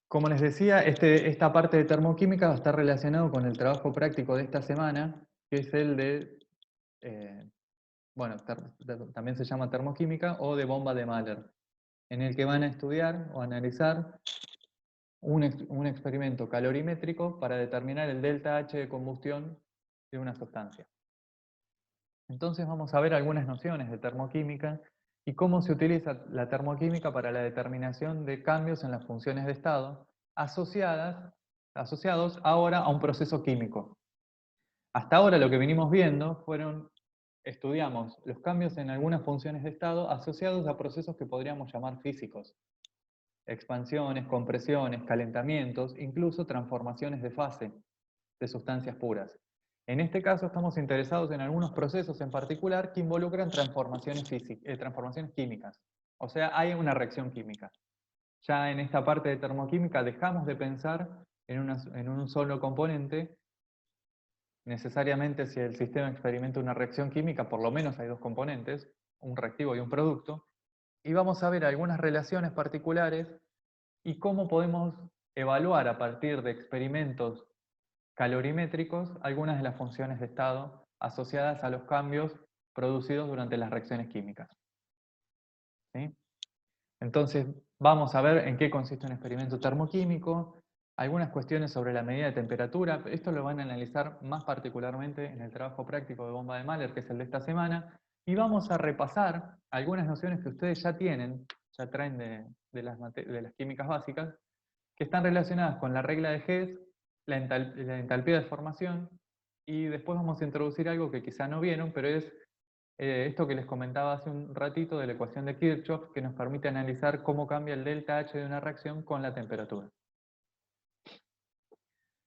Como les decía, esta parte de termoquímica va a estar relacionado con el trabajo práctico de esta semana, que es el de, eh, bueno, también se llama termoquímica o de bomba de Mahler, en el que van a estudiar o analizar un experimento calorimétrico para determinar el delta H de combustión de una sustancia. Entonces vamos a ver algunas nociones de termoquímica y cómo se utiliza la termoquímica para la determinación de cambios en las funciones de estado asociados ahora a un proceso químico. Hasta ahora lo que venimos viendo estudiamos los cambios en algunas funciones de estado asociados a procesos que podríamos llamar físicos. Expansiones, compresiones, calentamientos, incluso transformaciones de fase de sustancias puras. En este caso estamos interesados en algunos procesos en particular que involucran transformaciones químicas. O sea, hay una reacción química. Ya en esta parte de termoquímica dejamos de pensar en un solo componente. Necesariamente si el sistema experimenta una reacción química, por lo menos hay dos componentes, un reactivo y un producto. Y vamos a ver algunas relaciones particulares y cómo podemos evaluar a partir de experimentos calorimétricos algunas de las funciones de estado asociadas a los cambios producidos durante las reacciones químicas. ¿Sí? Entonces, vamos a ver en qué consiste un experimento termoquímico, algunas cuestiones sobre la medida de temperatura. Esto lo van a analizar más particularmente en el trabajo práctico de bomba de Mahler, que es el de esta semana, y vamos a repasar algunas nociones que ustedes ya tienen, ya traen de las químicas básicas, que están relacionadas con la regla de Hess, la entalpía de formación, y después vamos a introducir algo que quizá no vieron, pero es esto que les comentaba hace un ratito de la ecuación de Kirchhoff, que nos permite analizar cómo cambia el delta H de una reacción con la temperatura.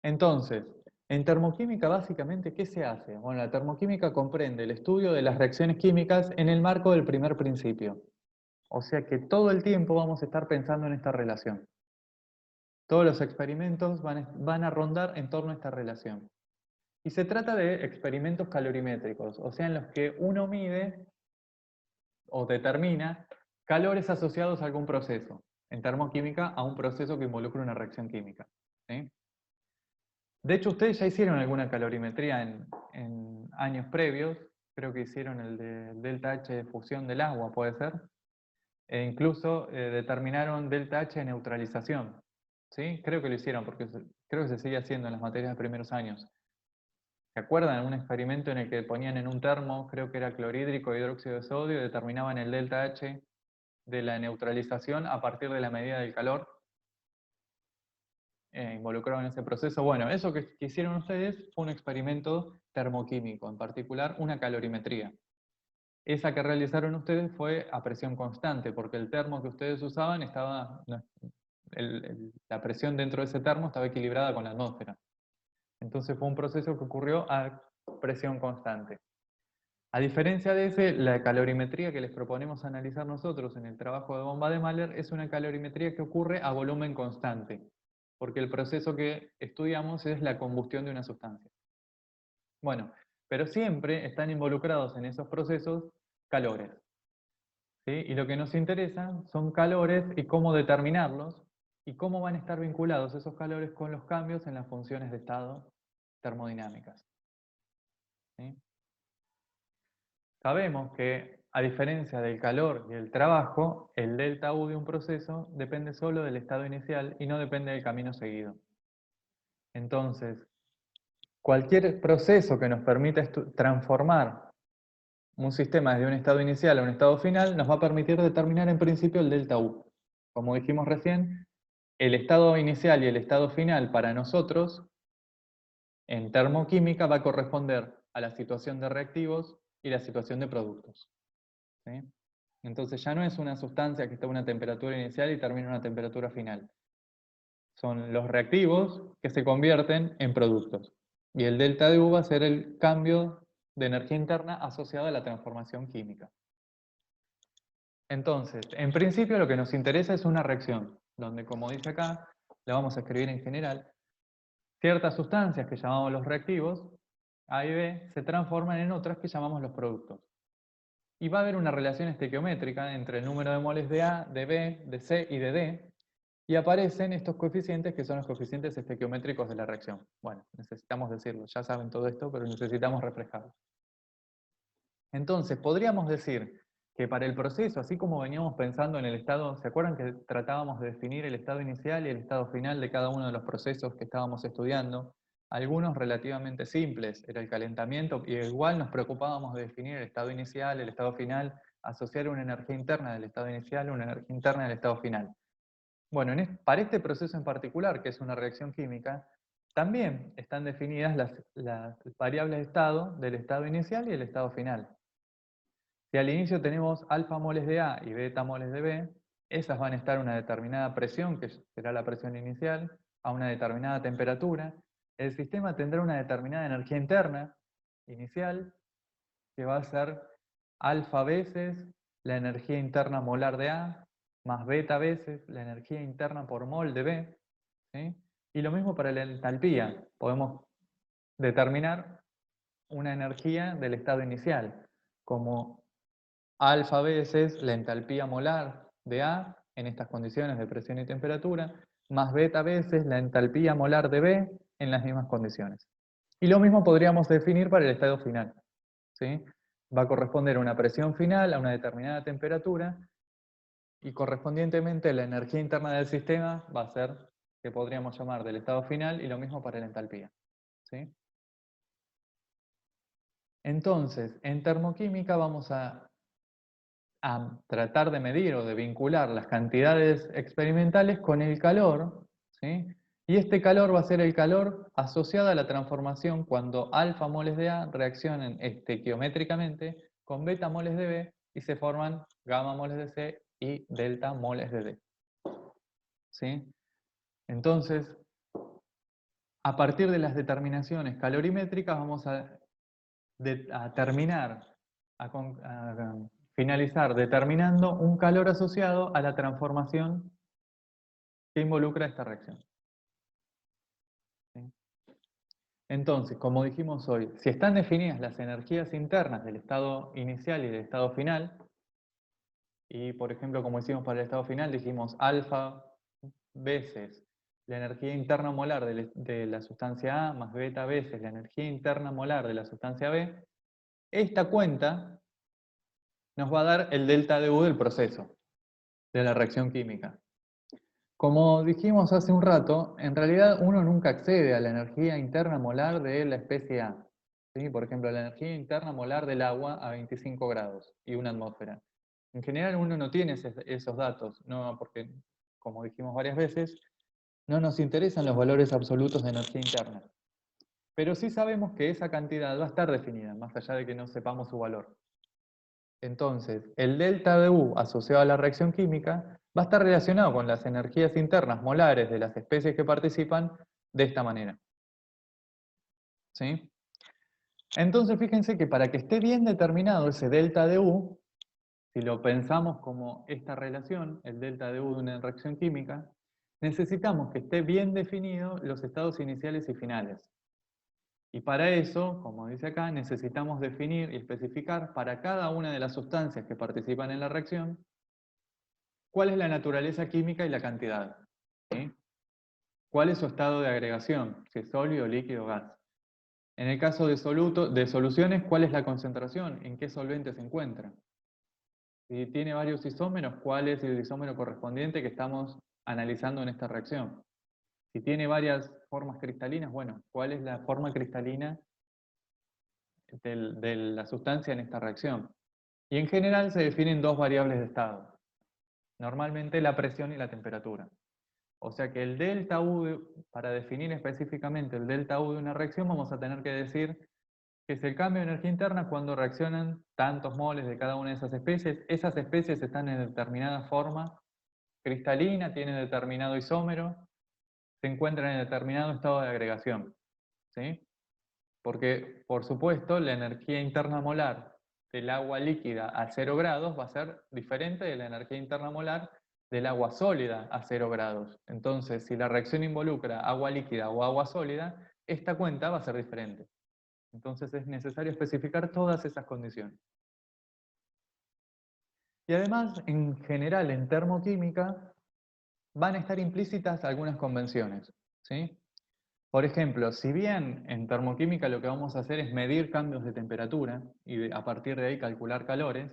Entonces, en termoquímica básicamente, ¿qué se hace? Bueno, la termoquímica comprende el estudio de las reacciones químicas en el marco del primer principio. O sea que todo el tiempo vamos a estar pensando en esta relación. Todos los experimentos van a rondar en torno a esta relación. Y se trata de experimentos calorimétricos, o sea, en los que uno mide o determina calores asociados a algún proceso. En termoquímica, a un proceso que involucra una reacción química. ¿Sí? De hecho, ustedes ya hicieron alguna calorimetría en años previos. Creo que hicieron el de delta H de fusión del agua, puede ser. E incluso determinaron delta H de neutralización. ¿Sí? Creo que lo hicieron, porque creo que se sigue haciendo en las materias de primeros años. ¿Se acuerdan de un experimento en el que ponían en un termo, creo que era clorhídrico e hidróxido de sodio, y determinaban el delta H de la neutralización a partir de la medida del calor involucrado en ese proceso? Bueno, eso que hicieron ustedes fue un experimento termoquímico, en particular una calorimetría. Esa que realizaron ustedes fue a presión constante, porque el termo que ustedes usaban la presión dentro de ese termo estaba equilibrada con la atmósfera. Entonces fue un proceso que ocurrió a presión constante. A diferencia de ese, la calorimetría que les proponemos analizar nosotros en el trabajo de bomba de Mahler es una calorimetría que ocurre a volumen constante, porque el proceso que estudiamos es la combustión de una sustancia. Bueno, pero siempre están involucrados en esos procesos calores. ¿Sí? Y lo que nos interesa son calores y cómo determinarlos y cómo van a estar vinculados esos calores con los cambios en las funciones de estado termodinámicas. ¿Sí? Sabemos que, a diferencia del calor y el trabajo, el delta U de un proceso depende solo del estado inicial y no depende del camino seguido. Entonces, cualquier proceso que nos permita transformar un sistema desde un estado inicial a un estado final nos va a permitir determinar en principio el delta U. Como dijimos recién, el estado inicial y el estado final para nosotros, en termoquímica, va a corresponder a la situación de reactivos y la situación de productos. ¿Sí? Entonces ya no es una sustancia que está a una temperatura inicial y termina a una temperatura final. Son los reactivos que se convierten en productos. Y el delta de U va a ser el cambio de energía interna asociado a la transformación química. Entonces, en principio lo que nos interesa es una reacción, donde, como dice acá, la vamos a escribir en general, ciertas sustancias que llamamos los reactivos, A y B, se transforman en otras que llamamos los productos. Y va a haber una relación estequiométrica entre el número de moles de A, de B, de C y de D, y aparecen estos coeficientes que son los coeficientes estequiométricos de la reacción. Bueno, necesitamos decirlo, ya saben todo esto, pero necesitamos reflejarlo. Entonces, podríamos decir que para el proceso, así como veníamos pensando en el estado, ¿se acuerdan que tratábamos de definir el estado inicial y el estado final de cada uno de los procesos que estábamos estudiando? Algunos relativamente simples, era el calentamiento, y igual nos preocupábamos de definir el estado inicial, el estado final, asociar una energía interna del estado inicial a una energía interna del estado final. Bueno, para este proceso en particular, que es una reacción química, también están definidas las variables de estado del estado inicial y el estado final. Si al inicio tenemos alfa moles de A y beta moles de B, esas van a estar a una determinada presión, que será la presión inicial, a una determinada temperatura. El sistema tendrá una determinada energía interna inicial, que va a ser alfa veces la energía interna molar de A, más beta veces la energía interna por mol de B. ¿Sí? Y lo mismo para la entalpía. Podemos determinar una energía del estado inicial, como alfa veces la entalpía molar de A en estas condiciones de presión y temperatura, más beta veces la entalpía molar de B en las mismas condiciones. Y lo mismo podríamos definir para el estado final. ¿Sí? Va a corresponder a una presión final, a una determinada temperatura, y correspondientemente la energía interna del sistema va a ser, que podríamos llamar del estado final, y lo mismo para la entalpía. ¿Sí? Entonces, en termoquímica vamos a tratar de medir o de vincular las cantidades experimentales con el calor, ¿sí? Y este calor va a ser el calor asociado a la transformación cuando alfa moles de A reaccionen estequiométricamente con beta moles de B y se forman gamma moles de C y delta moles de D. ¿Sí? Entonces, a partir de las determinaciones calorimétricas vamos a terminar, a finalizar determinando un calor asociado a la transformación que involucra esta reacción. ¿Sí? Entonces, como dijimos hoy, si están definidas las energías internas del estado inicial y del estado final, y por ejemplo, como hicimos para el estado final, dijimos alfa veces la energía interna molar de la sustancia A más beta veces la energía interna molar de la sustancia B, esta cuenta nos va a dar el delta de U del proceso, de la reacción química. Como dijimos hace un rato, en realidad uno nunca accede a la energía interna molar de la especie A. ¿Sí? Por ejemplo, la energía interna molar del agua a 25 grados y una atmósfera. En general uno no tiene esos datos, no, porque, como dijimos varias veces, no nos interesan los valores absolutos de energía interna. Pero sí sabemos que esa cantidad va a estar definida, más allá de que no sepamos su valor. Entonces, el delta de U asociado a la reacción química va a estar relacionado con las energías internas molares de las especies que participan de esta manera. ¿Sí? Entonces, fíjense que para que esté bien determinado ese delta de U, si lo pensamos como esta relación, el delta de U de una reacción química, necesitamos que esté bien definido los estados iniciales y finales. Y para eso, como dice acá, necesitamos definir y especificar para cada una de las sustancias que participan en la reacción cuál es la naturaleza química y la cantidad. ¿Sí? ¿Cuál es su estado de agregación? Si es sólido, líquido o gas. En el caso de soluciones, ¿cuál es la concentración? ¿En qué solvente se encuentra? Si tiene varios isómeros, ¿cuál es el isómero correspondiente que estamos analizando en esta reacción? Si tiene varias formas cristalinas, bueno, ¿cuál es la forma cristalina de la sustancia en esta reacción? Y en general se definen dos variables de estado. Normalmente la presión y la temperatura. O sea que el delta U, para definir específicamente el delta U de una reacción, vamos a tener que decir que es el cambio de energía interna cuando reaccionan tantos moles de cada una de esas especies. Esas especies están en determinada forma cristalina, tienen determinado isómero, se encuentran en determinado estado de agregación. ¿Sí? Porque, por supuesto, la energía interna molar del agua líquida a 0 grados va a ser diferente de la energía interna molar del agua sólida a 0 grados. Entonces, si la reacción involucra agua líquida o agua sólida, esta cuenta va a ser diferente. Entonces es necesario especificar todas esas condiciones. Y además, en general, en termoquímica, van a estar implícitas algunas convenciones, ¿sí? Por ejemplo, si bien en termoquímica lo que vamos a hacer es medir cambios de temperatura y a partir de ahí calcular calores,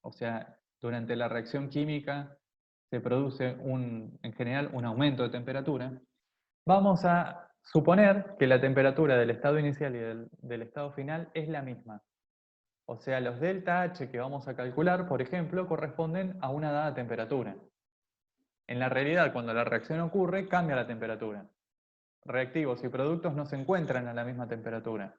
o sea, durante la reacción química se produce en general un aumento de temperatura, vamos a suponer que la temperatura del estado inicial y del estado final es la misma. O sea, los delta H que vamos a calcular, por ejemplo, corresponden a una dada temperatura. En la realidad, cuando la reacción ocurre, cambia la temperatura. Reactivos y productos no se encuentran a la misma temperatura.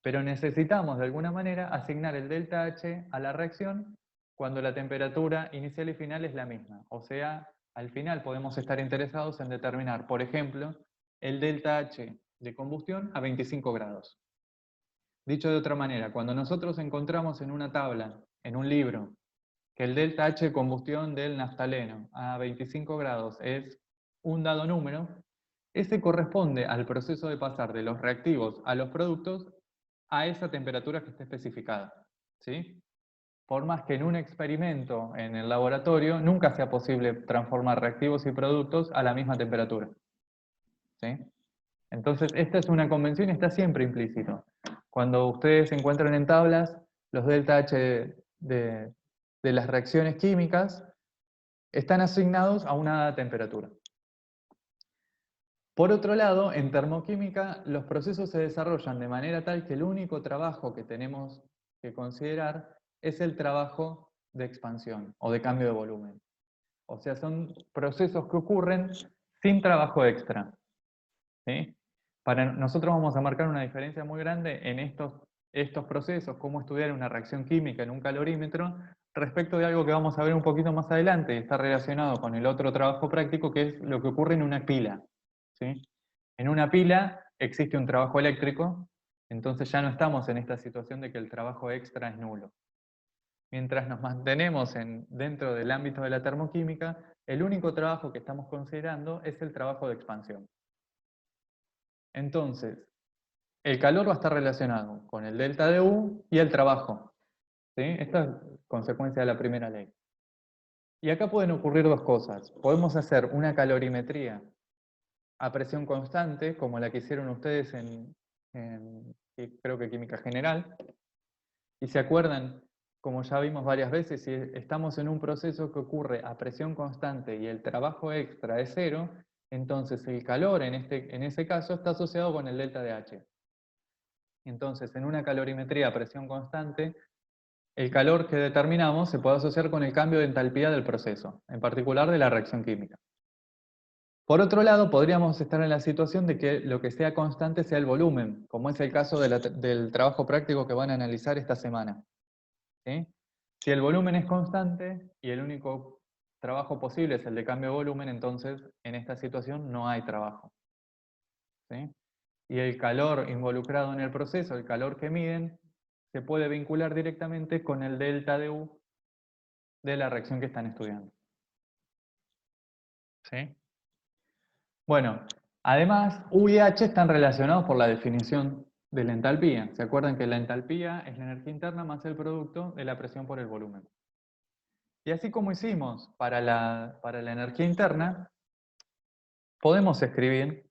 Pero necesitamos de alguna manera asignar el delta H a la reacción cuando la temperatura inicial y final es la misma. O sea, al final podemos estar interesados en determinar, por ejemplo, el delta H de combustión a 25 grados. Dicho de otra manera, cuando nosotros encontramos en una tabla, en un libro, que el delta H de combustión del naftaleno a 25 grados es un dado número, ese corresponde al proceso de pasar de los reactivos a los productos a esa temperatura que esté especificada, ¿sí? Por más que en un experimento en el laboratorio nunca sea posible transformar reactivos y productos a la misma temperatura, ¿sí? Entonces, esta es una convención y está siempre implícito. Cuando ustedes se encuentran en tablas, los delta H de las reacciones químicas están asignados a una temperatura. Por otro lado, en termoquímica los procesos se desarrollan de manera tal que el único trabajo que tenemos que considerar es el trabajo de expansión o de cambio de volumen. O sea, son procesos que ocurren sin trabajo extra, ¿sí? Para nosotros vamos a marcar una diferencia muy grande en estos procesos, cómo estudiar una reacción química en un calorímetro, respecto de algo que vamos a ver un poquito más adelante, y está relacionado con el otro trabajo práctico, que es lo que ocurre en una pila, ¿sí? En una pila existe un trabajo eléctrico, entonces ya no estamos en esta situación de que el trabajo extra es nulo. Mientras nos mantenemos dentro del ámbito de la termoquímica, el único trabajo que estamos considerando es el trabajo de expansión. Entonces, el calor va a estar relacionado con el delta de U y el trabajo, ¿sí? Esta es consecuencia de la primera ley. Y acá pueden ocurrir dos cosas. Podemos hacer una calorimetría a presión constante, como la que hicieron ustedes creo que química general. Y se acuerdan, como ya vimos varias veces, si estamos en un proceso que ocurre a presión constante y el trabajo extra es cero, entonces el calor en ese caso está asociado con el delta de H. Entonces, en una calorimetría a presión constante, el calor que determinamos se puede asociar con el cambio de entalpía del proceso, en particular de la reacción química. Por otro lado, podríamos estar en la situación de que lo que sea constante sea el volumen, como es el caso del trabajo práctico que van a analizar esta semana, ¿sí? Si el volumen es constante y el único trabajo posible es el de cambio de volumen, entonces en esta situación no hay trabajo, ¿sí? Y el calor involucrado en el proceso, el calor que miden, se puede vincular directamente con el delta de U de la reacción que están estudiando, ¿sí? Bueno, además, U y H están relacionados por la definición de la entalpía. ¿Se acuerdan que la entalpía es la energía interna más el producto de la presión por el volumen? Y así como hicimos para la energía interna, podemos escribir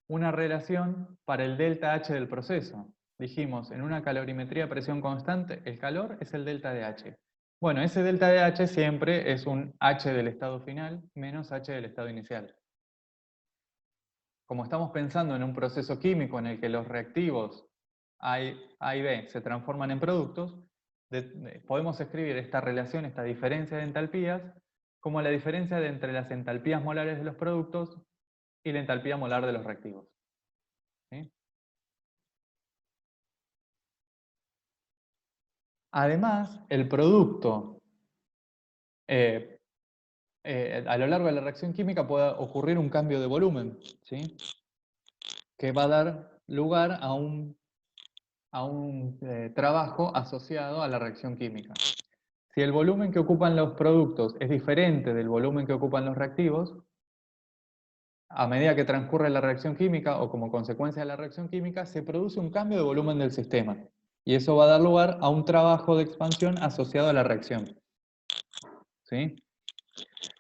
una relación para el delta H del proceso. Dijimos, en una calorimetría a presión constante, el calor es el delta de H. Bueno, ese delta de H siempre es un H del estado final menos H del estado inicial. Como estamos pensando en un proceso químico en el que los reactivos A y B se transforman en productos, podemos escribir esta relación, esta diferencia de entalpías, como la diferencia entre las entalpías molares de los productos y la entalpía molar de los reactivos, ¿sí? Además, el producto, a lo largo de la reacción química puede ocurrir un cambio de volumen, ¿sí? Que va a dar lugar a un trabajo asociado a la reacción química. Si el volumen que ocupan los productos es diferente del volumen que ocupan los reactivos, a medida que transcurre la reacción química o como consecuencia de la reacción química, se produce un cambio de volumen del sistema. Y eso va a dar lugar a un trabajo de expansión asociado a la reacción, ¿sí?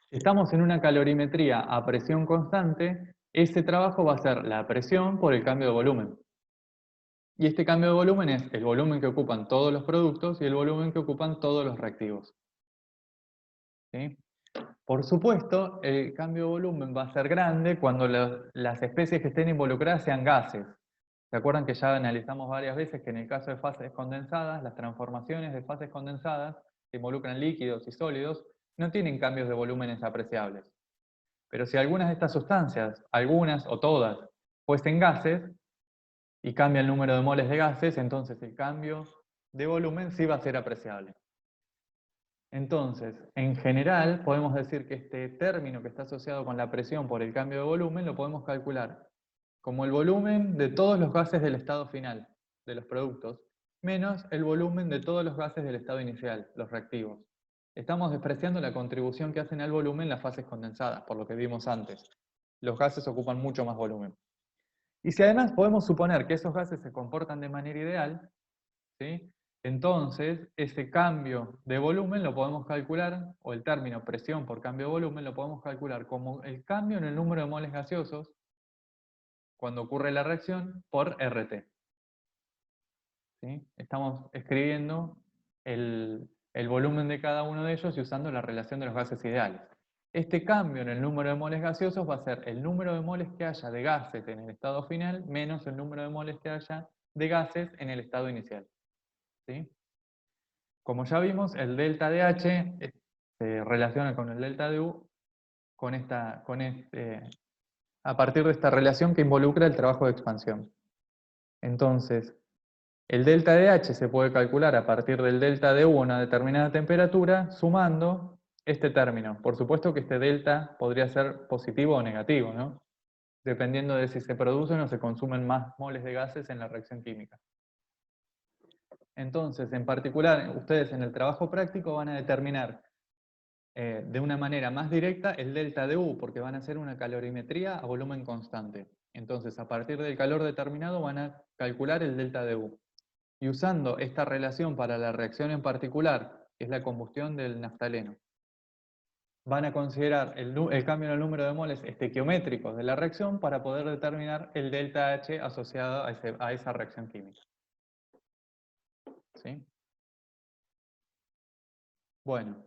Si estamos en una calorimetría a presión constante, ese trabajo va a ser la presión por el cambio de volumen. Y este cambio de volumen es el volumen que ocupan todos los productos y el volumen que ocupan todos los reactivos. ¿Sí? Por supuesto, el cambio de volumen va a ser grande cuando las especies que estén involucradas sean gases. ¿Se acuerdan que ya analizamos varias veces que en el caso de fases condensadas, las transformaciones de fases condensadas que involucran líquidos y sólidos no tienen cambios de volúmenes apreciables? Pero si algunas de estas sustancias, algunas o todas, fuesen gases y cambia el número de moles de gases, entonces el cambio de volumen sí va a ser apreciable. Entonces, en general, podemos decir que este término que está asociado con la presión por el cambio de volumen lo podemos calcular como el volumen de todos los gases del estado final de los productos, menos el volumen de todos los gases del estado inicial, los reactivos. Estamos despreciando la contribución que hacen al volumen las fases condensadas, por lo que vimos antes. Los gases ocupan mucho más volumen. Y si además podemos suponer que esos gases se comportan de manera ideal, ¿sí? Entonces, ese cambio de volumen lo podemos calcular, o el término presión por cambio de volumen lo podemos calcular como el cambio en el número de moles gaseosos cuando ocurre la reacción por RT. ¿Sí? Estamos escribiendo el volumen de cada uno de ellos y usando la relación de los gases ideales. Este cambio en el número de moles gaseosos va a ser el número de moles que haya de gases en el estado final menos el número de moles que haya de gases en el estado inicial. ¿Sí? Como ya vimos, el delta de H se relaciona con el delta de U a partir de esta relación que involucra el trabajo de expansión. Entonces, el delta de H se puede calcular a partir del delta de U a una determinada temperatura, sumando este término. Por supuesto que este delta podría ser positivo o negativo, ¿no? Dependiendo de si se producen o se consumen más moles de gases en la reacción química. Entonces, en particular, ustedes en el trabajo práctico van a determinar de una manera más directa el delta de U, porque van a hacer una calorimetría a volumen constante. Entonces, a partir del calor determinado van a calcular el delta de U. Y usando esta relación para la reacción en particular, que es la combustión del naftaleno, van a considerar el cambio en el número de moles estequiométricos de la reacción para poder determinar el delta H asociado a esa reacción química. ¿Sí? Bueno.